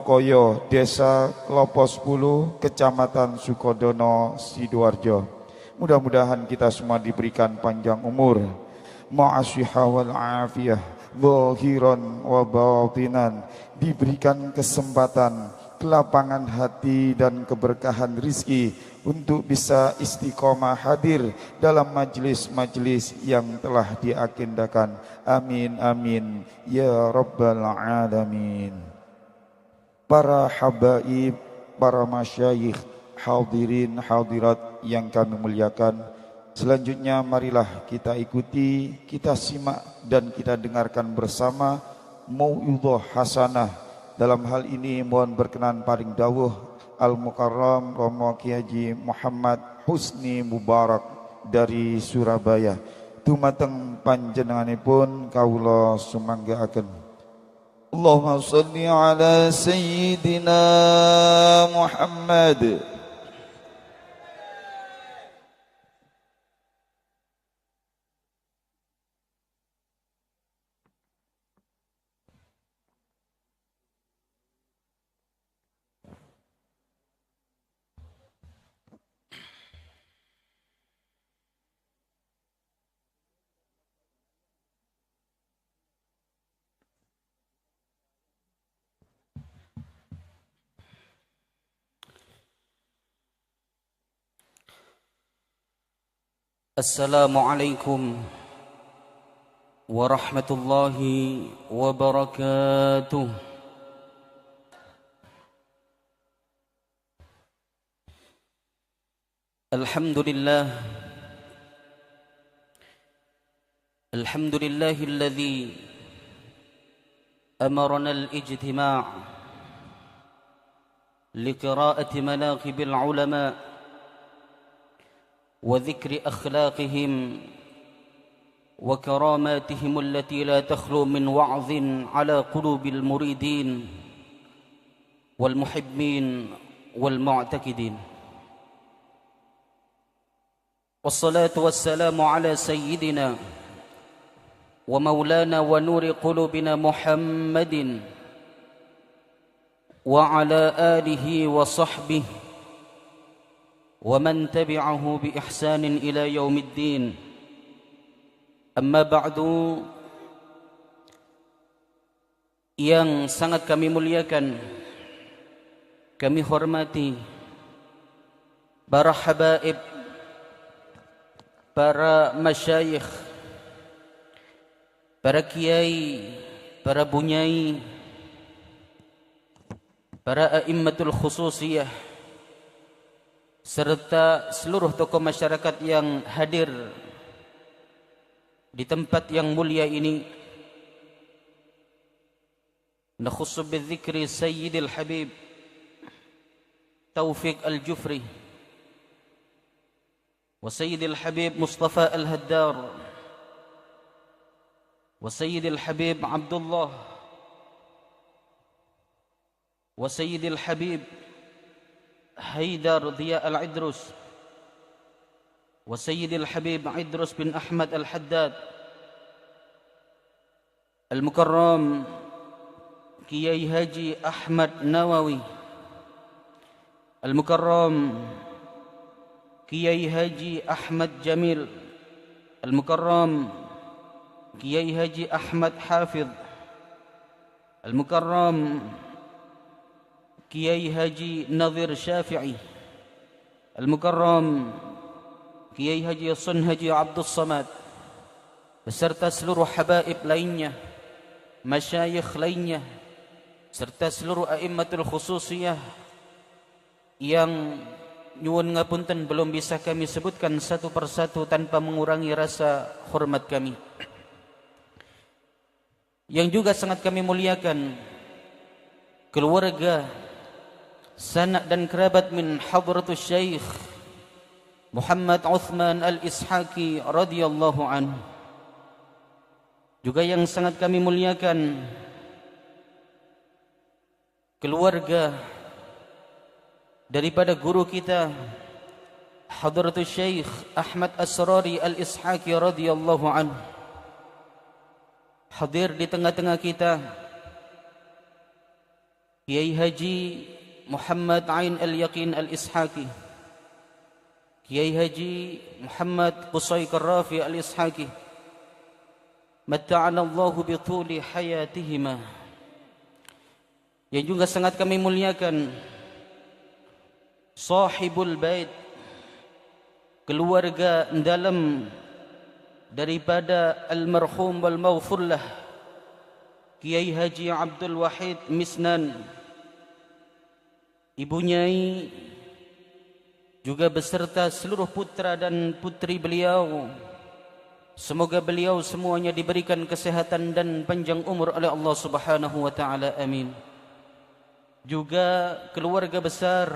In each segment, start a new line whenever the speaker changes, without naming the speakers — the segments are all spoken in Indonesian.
Koyo, Desa Klopo 10, Kecamatan Sukodono, Sidoarjo. Mudah-mudahan kita semua diberikan panjang umur, ma'asyiha wal afiyah, zahiran wa batinan, diberikan kesempatan, kelapangan hati dan keberkahan rizki untuk bisa istiqomah hadir dalam majlis-majlis yang telah diagendakan. Amin amin ya rabbal alamin. Para habaib, para masyayikh, hadirin hadirat yang kami muliakan, selanjutnya marilah kita ikuti, kita simak dan kita dengarkan bersama mau'idhah hasanah. Dalam hal ini mohon berkenan paring dawuh Al-Mukarram Romo Kiai Haji Muhammad Husni Mubarak dari Surabaya. Dumateng panjenenganipun kawula sumanggaaken. Allahumma salli ala Sayyidina Muhammad.
Assalamualaikum warahmatullahi wabarakatuh. Alhamdulillah, alhamdulillahilladzi amarna al-ijtima' liqira'ati manaqibil ulama' وذكر أخلاقهم وكراماتهم التي لا تخلو من وعظ على قلوب المريدين والمحبين والمعتقدين. والصلاة والسلام على سيدنا ومولانا ونور قلوبنا محمد وعلى آله وصحبه ومن تبعه بإحسان إلى يوم الدين. Amma ba'du, yang sangat kami muliakan, kami hormati para habaib, para masyayikh, para kiai, para bunyai, para a'immatul khususiyah, serta seluruh tokoh masyarakat yang hadir di tempat yang mulia ini. Nakhussu bidzikri Sayyidil Habib Taufiq Al-Jufri wa Sayyidil Habib Mustafa Al-Haddar wa Sayyidil Habib Abdullah wa Sayyidil Habib Haidar Dhiya Al-Idrus wa Sayyidil Habib Idrus bin Ahmad Al-Haddad, Al-Mukarram Kiai Haji Ahmad Nawawi, Al-Mukarram Kiai Haji Ahmad Jamil, Al-Mukarram Kiai Haji Ahmad Hafidh, Al-Mukarram Kiai Haji Nadhir Syafi'i, Al-Mukarram Kiai Haji Sun Haji Abdul Samad, beserta seluruh habaib lainnya, masyayikh lainnya, serta seluruh a'immatul khususiyah yang nyuwun ngapunten belum bisa kami sebutkan satu persatu tanpa mengurangi rasa hormat kami. Yang juga sangat kami muliakan keluarga, sanak dan kerabat min hadratus Syekh Muhammad Uthman Al-Ishaqi radhiyallahu anhu. Juga yang sangat kami muliakan keluarga daripada guru kita Hadratus Syekh Ahmad Asrari Al-Ishaqi radhiyallahu anhu, hadir di tengah-tengah kita, Kiai Haji Muhammad Ain Al-Yaqin Al-Ishaqi, Kiai Haji Muhammad Qusay Karrafi Al-Ishaqi, matta'ana Allahu bi thuli hayatihima. Yang juga sangat kami muliakan sahibul bait, keluarga dalam daripada almarhum wal maghfurlah Kiai Haji Abdul Wahid Misnan, Ibu Nyai, juga beserta seluruh putra dan putri beliau. Semoga beliau semuanya diberikan kesehatan dan panjang umur oleh Allah Subhanahu wa taala. Amin. Juga keluarga besar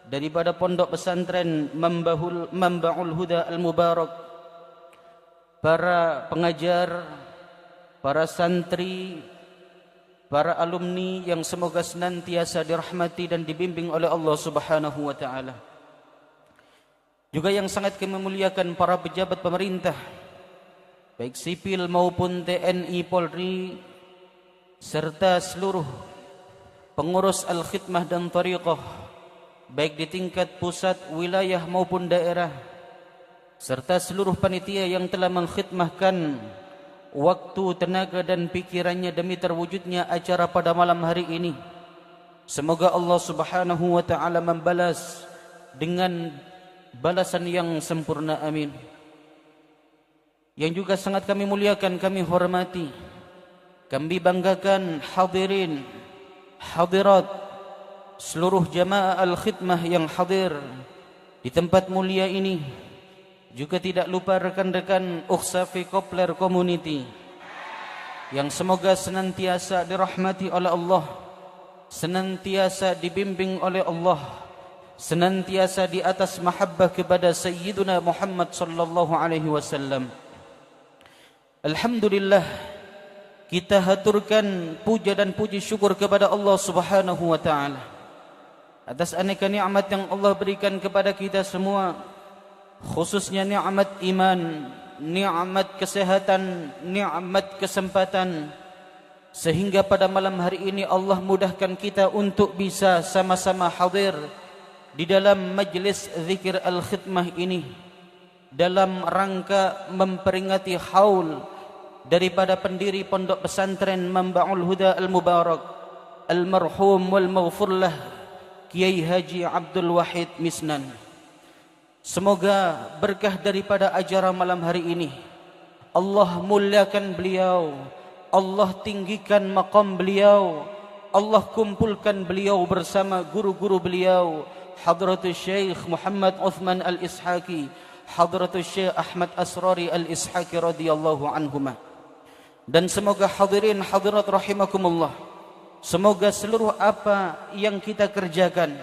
daripada Pondok Pesantren Mambaul Huda Al-Mubarak, para pengajar, para santri, para alumni yang semoga senantiasa dirahmati dan dibimbing oleh Allah Subhanahu wa taala. Juga yang sangat kami muliakan para pejabat pemerintah, baik sipil maupun TNI, Polri, serta seluruh pengurus al-khidmah dan tariqah, baik di tingkat pusat, wilayah maupun daerah, serta seluruh panitia yang telah mengkhidmahkan waktu, tenaga dan pikirannya demi terwujudnya acara pada malam hari ini. Semoga Allah Subhanahu wa taala membalas dengan balasan yang sempurna. Amin. Yang juga sangat kami muliakan, kami hormati, kami banggakan hadirin, hadirat, seluruh jamaah al-khidmah yang hadir di tempat mulia ini. Juga tidak lupa rekan-rekan Ukhsafi Kopler Community yang semoga senantiasa dirahmati oleh Allah, senantiasa dibimbing oleh Allah, senantiasa di atas mahabbah kepada Sayyiduna Muhammad sallallahu alaihi wasallam. Alhamdulillah, kita haturkan puja dan puji syukur kepada Allah Subhanahu wa taala atas aneka nikmat yang Allah berikan kepada kita semua, khususnya nikmat iman, nikmat kesehatan, nikmat kesempatan, sehingga pada malam hari ini Allah mudahkan kita untuk bisa sama-sama hadir di dalam majlis zikir al-khidmah ini dalam rangka memperingati haul daripada pendiri Pondok Pesantren Mambaul Huda Al-Mubarak, almarhum wal maghfurlah Kiai Haji Abdul Wahid Misnan. Semoga berkah daripada acara malam hari ini Allah muliakan beliau, Allah tinggikan maqam beliau, Allah kumpulkan beliau bersama guru-guru beliau, Hadratus Syekh Muhammad Uthman Al-Ishaqi, Hadratus Syekh Ahmad Asrari Al-Ishaqi radhiyallahu anhumah. Dan semoga hadirin hadirat rahimakumullah, semoga seluruh apa yang kita kerjakan,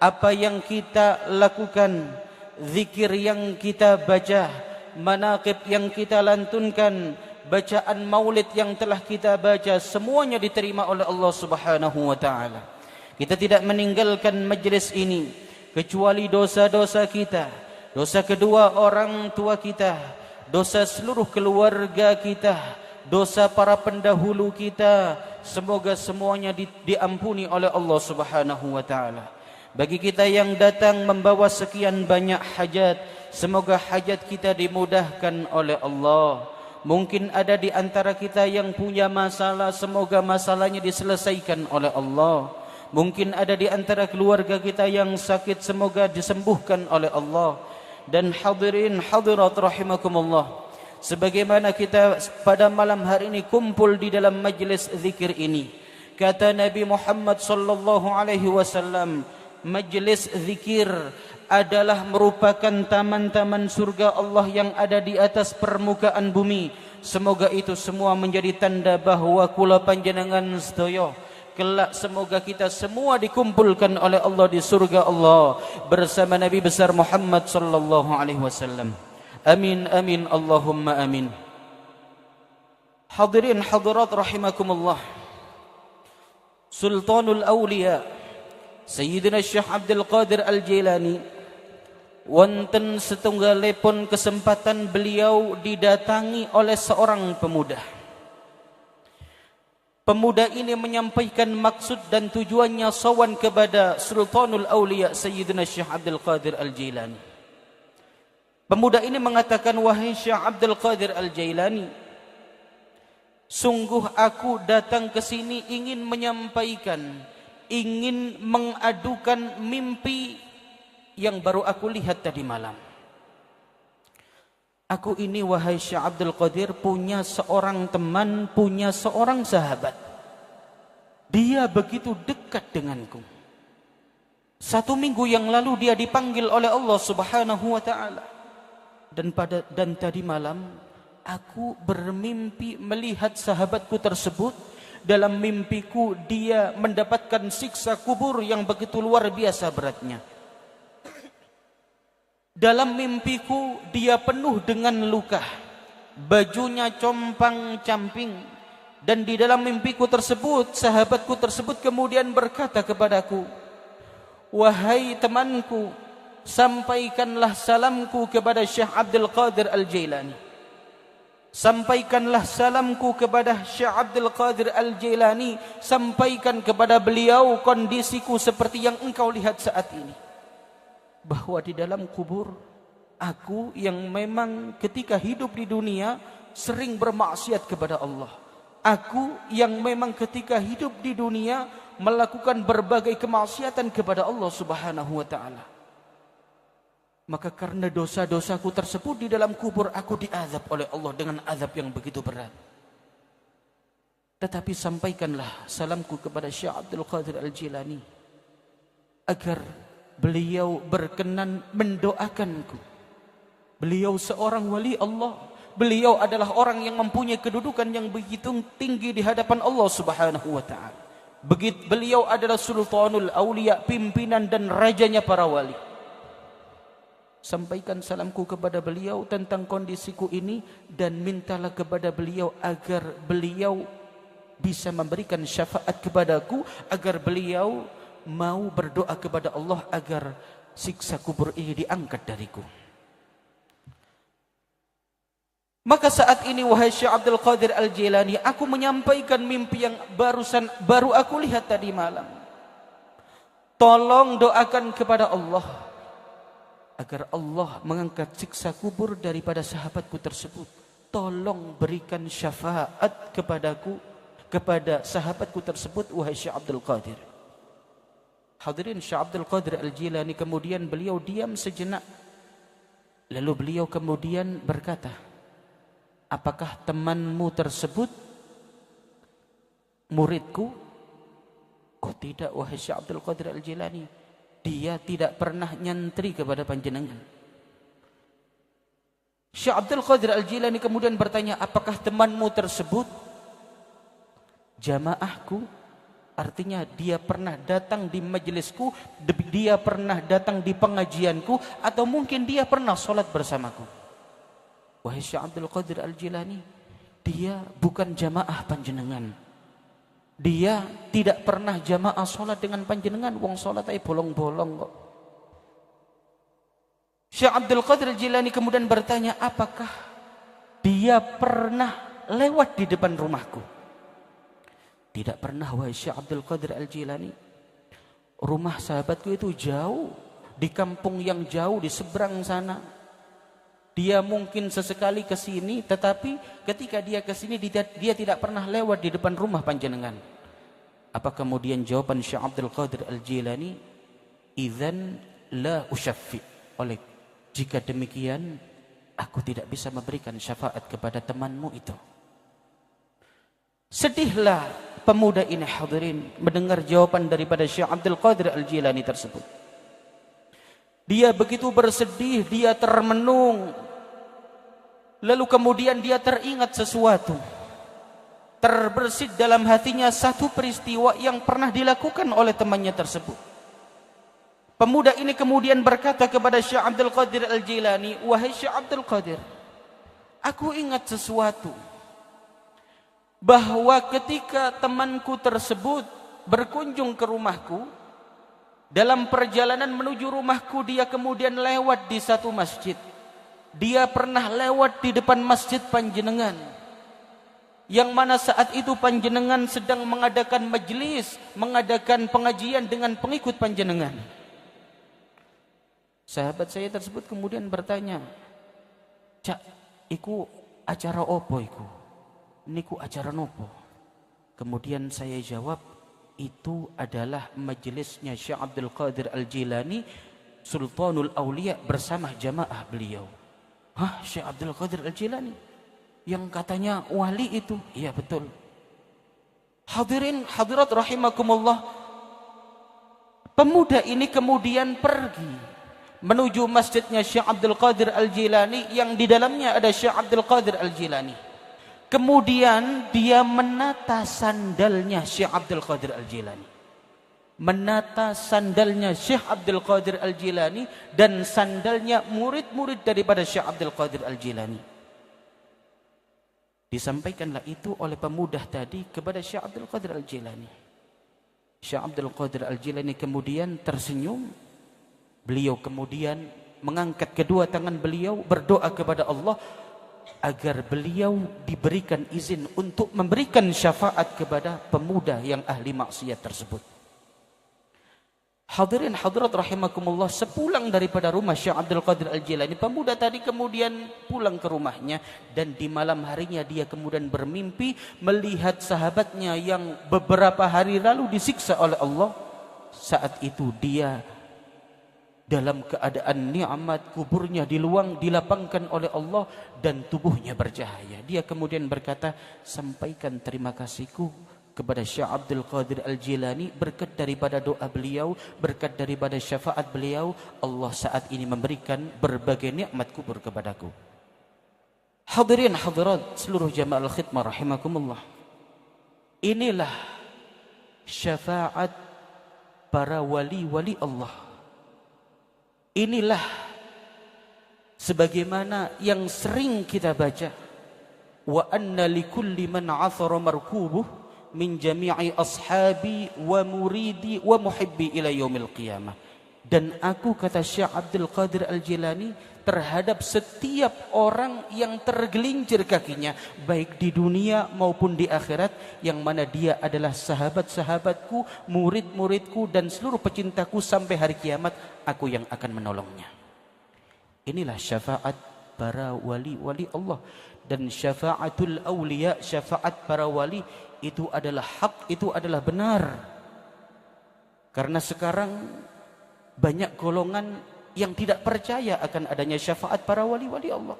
apa yang kita lakukan, zikir yang kita baca, manaqib yang kita lantunkan, bacaan maulid yang telah kita baca, semuanya diterima oleh Allah Subhanahu wa taala. Kita tidak meninggalkan majlis ini kecuali dosa-dosa kita, dosa kedua orang tua kita, dosa seluruh keluarga kita, dosa para pendahulu kita. Semoga semuanya diampuni oleh Allah Subhanahu wa taala. Bagi kita yang datang membawa sekian banyak hajat, semoga hajat kita dimudahkan oleh Allah. Mungkin ada di antara kita yang punya masalah, semoga masalahnya diselesaikan oleh Allah. Mungkin ada di antara keluarga kita yang sakit, semoga disembuhkan oleh Allah. Dan hadirin hadirat rahimakumullah, sebagaimana kita pada malam hari ini kumpul di dalam majlis zikir ini, kata Nabi Muhammad sallallahu alaihi wasallam, majlis zikir adalah merupakan taman-taman surga Allah yang ada di atas permukaan bumi. Semoga itu semua menjadi tanda bahawa kula panjenengan sedaya kelak semoga kita semua dikumpulkan oleh Allah di surga Allah bersama Nabi besar Muhammad sallallahu alaihi wasallam. Amin amin Allahumma amin. Hadirin hadirat rahimakumullah, Sultanul Awliya Sayyidina Syekh Abdul Qadir Al-Jilani, wonten setunggalipun kesempatan beliau didatangi oleh seorang pemuda. Pemuda ini menyampaikan maksud dan tujuannya sawan kepada Sultanul Auliya Sayyidina Syekh Abdul Qadir Al-Jailani. Pemuda ini mengatakan, wahai Syekh Abdul Qadir Al-Jailani, sungguh aku datang ke sini ingin menyampaikan, ingin mengadukan mimpi yang baru aku lihat tadi malam. Aku ini wahai Syekh Abdul Qadir punya seorang teman, punya seorang sahabat. Dia begitu dekat denganku. 1 minggu yang lalu dia dipanggil oleh Allah Subhanahu wa taala. Dan tadi malam aku bermimpi melihat sahabatku tersebut. Dalam mimpiku dia mendapatkan siksa kubur yang begitu luar biasa beratnya. Dalam mimpiku dia penuh dengan luka, bajunya compang-camping, dan di dalam mimpiku tersebut sahabatku tersebut kemudian berkata kepadaku, wahai temanku, sampaikanlah salamku kepada Syekh Abdul Qadir Al-Jailani. Sampaikanlah salamku kepada Syekh Abdul Qadir Al-Jailani, sampaikan kepada beliau kondisiku seperti yang engkau lihat saat ini. Bahwa di dalam kubur aku yang memang ketika hidup di dunia sering bermaksiat kepada Allah. Aku yang memang ketika hidup di dunia melakukan berbagai kemaksiatan kepada Allah Subhanahu wa taala. Maka karena dosa-dosaku tersebut di dalam kubur aku diazab oleh Allah dengan azab yang begitu berat. Tetapi sampaikanlah salamku kepada Syekh Abdul Qadir Al-Jailani agar beliau berkenan mendoakanku. Beliau seorang wali Allah. Beliau adalah orang yang mempunyai kedudukan yang begitu tinggi di hadapan Allah Subhanahu wa taala. Beliau adalah Sultanul Auliya, pimpinan dan rajanya para wali. Sampaikan salamku kepada beliau tentang kondisiku ini dan mintalah kepada beliau agar beliau bisa memberikan syafaat kepadaku, agar beliau mau berdoa kepada Allah agar siksa kubur ini diangkat dariku. Maka saat ini wahai Syekh Abdul Qadir Al-Jailani, aku menyampaikan mimpi yang baru aku lihat tadi malam. Tolong doakan kepada Allah agar Allah mengangkat siksa kubur daripada sahabatku tersebut. Tolong berikan syafaat kepadaku, kepada sahabatku tersebut wahai Syekh Abdul Qadir. Hadirin, Syekh Abdul Qadir Al-Jailani kemudian beliau diam sejenak. Lalu beliau kemudian berkata, apakah temanmu tersebut muridku? Oh tidak wahai Syekh Abdul Qadir Al-Jailani, dia tidak pernah nyantri kepada panjenengan. Syekh Abdul Qadir Al-Jailani kemudian bertanya, apakah temanmu tersebut jamaahku? Artinya dia pernah datang di majelisku, dia pernah datang di pengajianku, atau mungkin dia pernah sholat bersamaku. Wahai Syekh Abdul Qadir Al-Jailani, dia bukan jamaah panjenengan. Dia tidak pernah jamaah sholat dengan panjenengan. Wong sholat ay bolong-bolong kok. Syekh Abdul Qadir Al-Jailani kemudian bertanya, apakah dia pernah lewat di depan rumahku? Tidak pernah wahai Syekh Abdul Qadir Al-Jailani. Rumah sahabatku itu jauh, di kampung yang jauh di seberang sana. Dia mungkin sesekali ke sini, tetapi ketika dia ke sini dia tidak pernah lewat di depan rumah panjenengan. Apa kemudian jawaban Syekh Abdul Qadir Al-Jailani? Idzan la usyaffi. Jika demikian, aku tidak bisa memberikan syafaat kepada temanmu itu. Sedihlah pemuda ini hadirin mendengar jawaban daripada Syekh Abdul Qadir Al-Jailani tersebut. Dia begitu bersedih, dia termenung. Lalu kemudian dia teringat sesuatu. Terbersit dalam hatinya satu peristiwa yang pernah dilakukan oleh temannya tersebut. Pemuda ini kemudian berkata kepada Syekh Abdul Qadir Al-Jailani, wahai Syekh Abdul Qadir, aku ingat sesuatu. Bahwa ketika temanku tersebut berkunjung ke rumahku, dalam perjalanan menuju rumahku dia kemudian lewat di satu masjid. Dia pernah lewat di depan masjid panjenengan. yang mana saat itu panjenengan sedang mengadakan majelis, mengadakan pengajian dengan pengikut panjenengan. Sahabat saya tersebut kemudian bertanya, "Cak, iku acara opo iku? Niku acara nopo?" Kemudian saya jawab, itu adalah majelisnya Syekh Abdul Qadir Al-Jilani, Sultanul Aulia bersama jamaah beliau. Hah, Syekh Abdul Qadir Al-Jilani? Yang katanya wali itu? Iya betul. Hadirin hadirat rahimakumullah. Pemuda ini kemudian pergi menuju masjidnya Syekh Abdul Qadir Al-Jilani yang di dalamnya ada Syekh Abdul Qadir Al-Jilani. Kemudian dia menata sandalnya Syekh Abdul Qadir Al-Jilani. Menata sandalnya Syekh Abdul Qadir Al-Jilani dan sandalnya murid-murid daripada Syekh Abdul Qadir Al-Jilani. Disampaikanlah itu oleh pemuda tadi kepada Syekh Abdul Qadir Al-Jilani. Syekh Abdul Qadir Al-Jilani kemudian tersenyum. Beliau kemudian mengangkat kedua tangan beliau, berdoa kepada Allah agar beliau diberikan izin untuk memberikan syafaat kepada pemuda yang ahli maksiat tersebut. Hadirin hadirat rahimakumullah, sepulang daripada rumah Syekh Abdul Qadir Al-Jilani, pemuda tadi kemudian pulang ke rumahnya, dan di malam harinya dia kemudian bermimpi melihat sahabatnya yang beberapa hari lalu disiksa oleh Allah. Saat itu dia dalam keadaan nikmat, kuburnya dilapangkan oleh Allah dan tubuhnya bercahaya. Dia kemudian berkata, "Sampaikan terima kasihku kepada Syekh Abdul Qadir Al-Jilani, berkat daripada doa beliau, berkat daripada syafaat beliau, Allah saat ini memberikan berbagai nikmat kubur kepadaku." Hadirin hadirat seluruh jamaah al-khidmah rahimakumullah. Inilah syafaat para wali-wali Allah. Inilah sebagaimana yang sering kita baca, wa anna likulli man 'athara markubuh min jami'i ashabi wa muridi wa muhibbi ila yaumil qiyamah. Dan aku, kata Syekh Abdul Qadir Al-Jilani, terhadap setiap orang yang tergelincir kakinya baik di dunia maupun di akhirat, yang mana dia adalah sahabat-sahabatku, murid-muridku dan seluruh pecintaku sampai hari kiamat, aku yang akan menolongnya. Inilah syafaat para wali-wali Allah. Dan syafaatul awliya, syafaat para wali, itu adalah hak, itu adalah benar. Karena sekarang banyak golongan yang tidak percaya akan adanya syafaat para wali-wali Allah.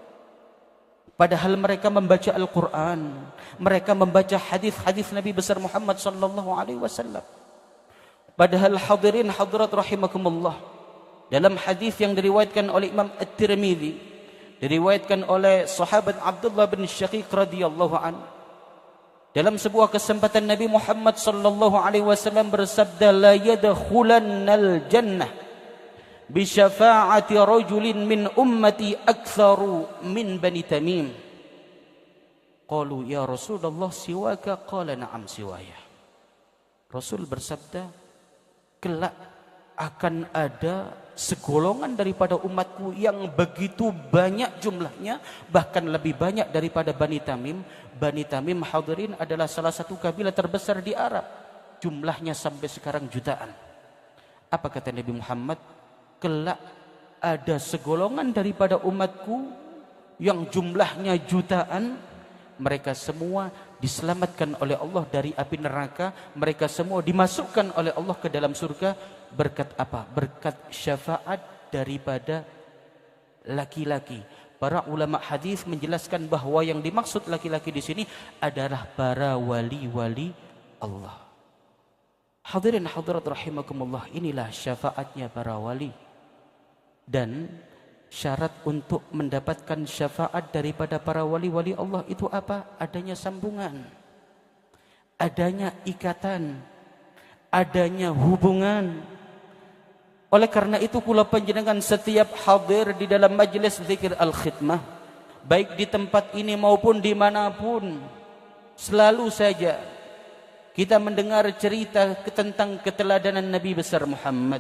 Padahal mereka membaca Al-Quran, mereka membaca hadis-hadis Nabi besar Muhammad sallallahu alaihi wasallam. Padahal hadirin hadirat rahimakumullah, dalam hadis yang diriwayatkan oleh Imam At-Tirmidzi, diriwayatkan oleh sahabat Abdullah bin Syaqiq radhiyallahu an, dalam sebuah kesempatan Nabi Muhammad sallallahu alaihi wasallam bersabda, "La yadkhulannal jannah bi syafa'ati rajulin min ummati aktsaru min Bani Tamim." Qalu ya Rasulullah siwaka? Qala na'am siwaya. Rasul bersabda, kelak akan ada segolongan daripada umatku yang begitu banyak jumlahnya, bahkan lebih banyak daripada Bani Tamim. Bani Tamim, hadirin, adalah salah satu kabilah terbesar di Arab. Jumlahnya sampai sekarang jutaan. Apa kata Nabi Muhammad? Kelak ada segolongan daripada umatku yang jumlahnya jutaan, mereka semua diselamatkan oleh Allah dari api neraka, mereka semua dimasukkan oleh Allah ke dalam surga. Berkat apa? Berkat syafaat daripada laki-laki. Para ulama hadis menjelaskan bahwa yang dimaksud laki-laki di sini adalah para wali-wali Allah. Hadirin hadirat rahimakumullah, inilah syafaatnya para wali. Dan syarat untuk mendapatkan syafaat daripada para wali-wali Allah itu apa? Adanya sambungan, adanya ikatan, adanya hubungan. Oleh karena itu kula panjenengan setiap hadir di dalam majelis zikir al-khidmah, baik di tempat ini maupun dimanapun, selalu saja kita mendengar cerita tentang keteladanan Nabi besar Muhammad.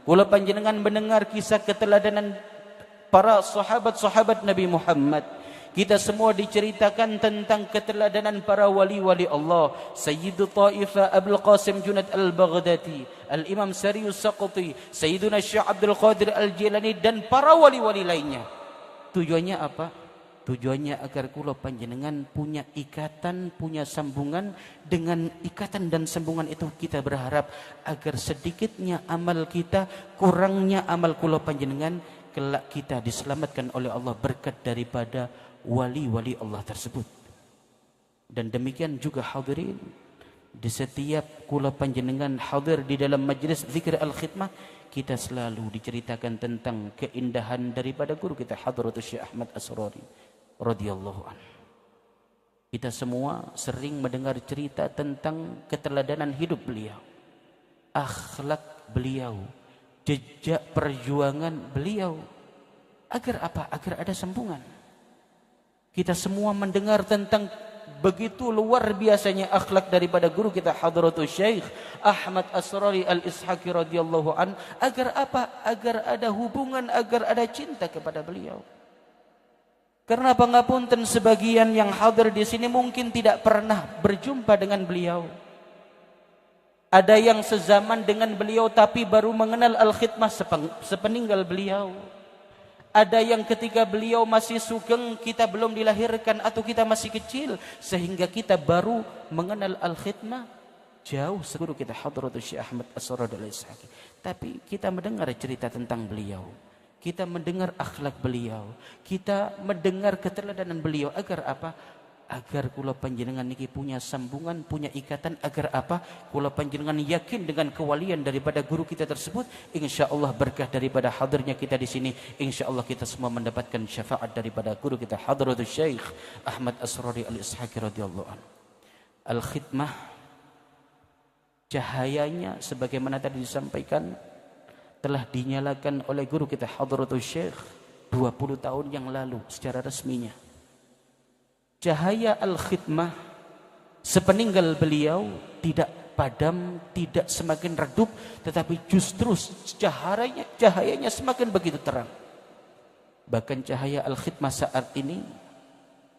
Kula panjenengan mendengar kisah keteladanan para sahabat-sahabat Nabi Muhammad Kita semua diceritakan tentang keteladanan para wali-wali Allah. Sayyidu Taifah Abul Qasim Junaid Al-Baghdadi, Al-Imam Sarius Saqati, Sayyiduna Syekh Abdul Qadir Al-Jilani dan para wali-wali lainnya. Tujuannya apa? Tujuannya agar kula panjenengan punya ikatan, punya sambungan. Dengan ikatan dan sambungan itu kita berharap agar sedikitnya amal kita, kurangnya amal kula panjenengan, kelak kita diselamatkan oleh Allah berkat daripada wali-wali Allah tersebut. Dan demikian juga hadirin, di setiap kula panjenengan hadir di dalam majlis zikir al-khidmah, kita selalu diceritakan tentang keindahan daripada guru kita Hadratus Syekh Ahmad Asrari radhiyallahu anhu. Kita semua sering mendengar cerita tentang keteladanan hidup beliau, akhlak beliau, jejak perjuangan beliau. Agar apa? Agar ada sambungan. Kita semua mendengar tentang begitu luar biasanya akhlak daripada guru kita Hadratus Syekh Ahmad Asrari Al-Ishaqi radhiyallahu an. Agar apa? Agar ada hubungan, agar ada cinta kepada beliau. Karena pangapunten sebagian yang hadir di sini mungkin tidak pernah berjumpa dengan beliau. Ada yang sezaman dengan beliau tapi baru mengenal al-khidmah sepeninggal beliau. Ada yang ketika beliau masih sugeng, kita belum dilahirkan atau kita masih kecil, sehingga kita baru mengenal al-khidmah jauh seguru kita Hadratus Syekh Ahmad Asrari Al-Ishaqi. Tapi kita mendengar cerita tentang beliau, kita mendengar akhlak beliau, kita mendengar keteladanan beliau. Agar apa? Agar kula panjenengan niki punya sambungan, punya ikatan. Agar apa? Kula panjenengan yakin dengan kewalian daripada guru kita tersebut. Insyaallah berkah daripada hadirnya kita di sini, insyaallah kita semua mendapatkan syafaat daripada guru kita Hadratus Syekh Ahmad Asrari Al-Ishaqi radhiyallahu anhu. Al-khidmah, cahayanya sebagaimana tadi disampaikan telah dinyalakan oleh guru kita Hadratus Syekh 20 tahun yang lalu secara resminya. Cahaya al-khidmah sepeninggal beliau tidak padam, tidak semakin redup, tetapi justru cahayanya semakin begitu terang. Bahkan cahaya al-khidmah saat ini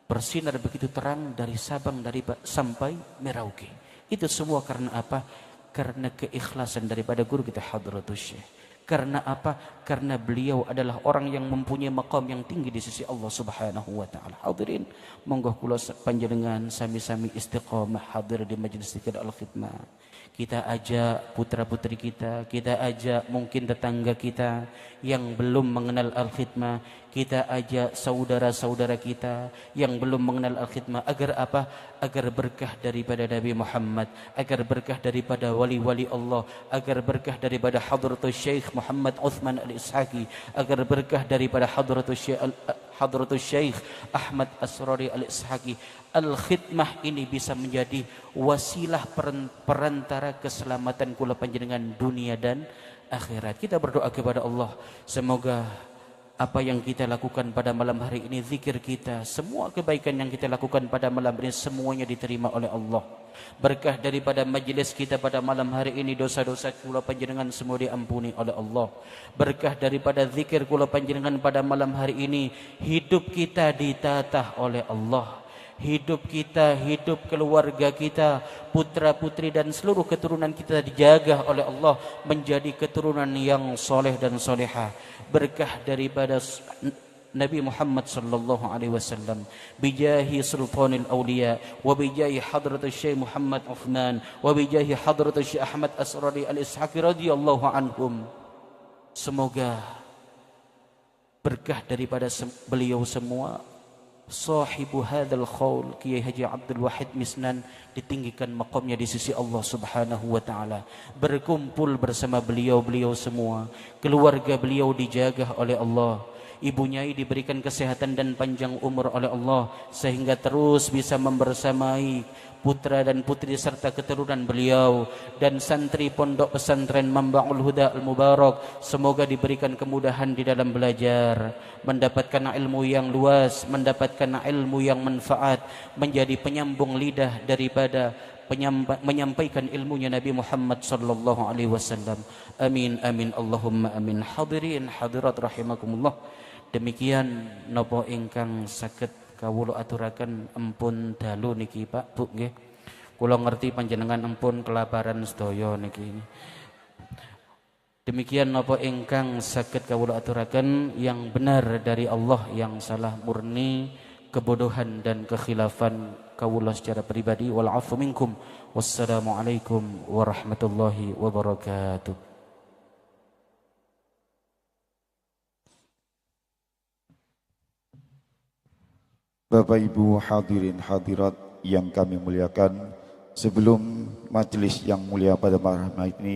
bersinar begitu terang dari Sabang sampai Merauke. Itu semua karena apa? Karena keikhlasan daripada guru kita Hadratus Syekh. Karena apa? Karena beliau adalah orang yang mempunyai maqam yang tinggi di sisi Allah Subhanahu wa taala. Hadirin, monggo kula panjenengan sami-sami istiqamah hadir di majelis zikir al-khidmah. Kita ajak putra-putri kita ajak mungkin tetangga kita yang belum mengenal al-khidmah, kita ajak saudara-saudara kita yang belum mengenal al-khidmah. Agar apa? Agar berkah daripada Nabi Muhammad, agar berkah daripada wali-wali Allah, agar berkah daripada Hadratus Syekh Muhammad Uthman Al-Ishaqi, agar berkah daripada Hadratus Syekh Ahmad Asrari Al-Ishaqi. Al-khidmah ini bisa menjadi wasilah perantara keselamatan kula panjenengan dunia dan akhirat. Kita berdoa kepada Allah, semoga apa yang kita lakukan pada malam hari ini, zikir kita, semua kebaikan yang kita lakukan pada malam ini semuanya diterima oleh Allah. Berkah daripada majlis kita pada malam hari ini, dosa-dosa kula panjenengan semua diampuni oleh Allah. Berkah daripada zikir kula panjenengan pada malam hari ini, hidup kita ditatah oleh Allah. Hidup kita, hidup keluarga kita, putra-putri dan seluruh keturunan kita dijaga oleh Allah menjadi keturunan yang soleh dan soleha. Berkah daripada Nabi Muhammad sallallahu alaihi wasallam, bijahi sultanil awliya wa bijahi hadratus Syekh Muhammad Uthman wa bijahi hadratus Syekh Ahmad Asrari Al-Ishaqi radhiyallahu anhum. Semoga berkah daripada beliau semua, sahibu hadzal qaul Kiai Haji Abdul Wahid Misnan, ditinggikan maqamnya di sisi Allah Subhanahu wa taala. Berkumpul bersama beliau semua, keluarga beliau dijaga oleh Allah. Ibu Nyai diberikan kesehatan dan panjang umur oleh Allah sehingga terus bisa membersamai putra dan putri serta keturunan beliau, dan santri pondok pesantren Mambaul Huda Al-Mubarak semoga diberikan kemudahan di dalam belajar, mendapatkan ilmu yang luas, mendapatkan ilmu yang manfaat, menjadi penyambung lidah daripada menyampaikan ilmunya Nabi Muhammad sallallahu alaihi wasallam. Amin amin Allahumma amin. Hadirin hadirat rahimakumullah, demikian napa ingkang saged kawula aturaken empun dalu niki Pak Bu nggih. Kula ngerti panjenengan empun kelaparan sedaya niki. Demikian napa ingkang saged kawula aturaken yang benar dari Allah, yang salah murni kebodohan dan kekhilafan kawula secara pribadi. Wal afu minkum. Wassalamualaikum warahmatullahi wabarakatuh.
Bapak Ibu hadirin hadirat yang kami muliakan, sebelum majelis yang mulia pada malam ini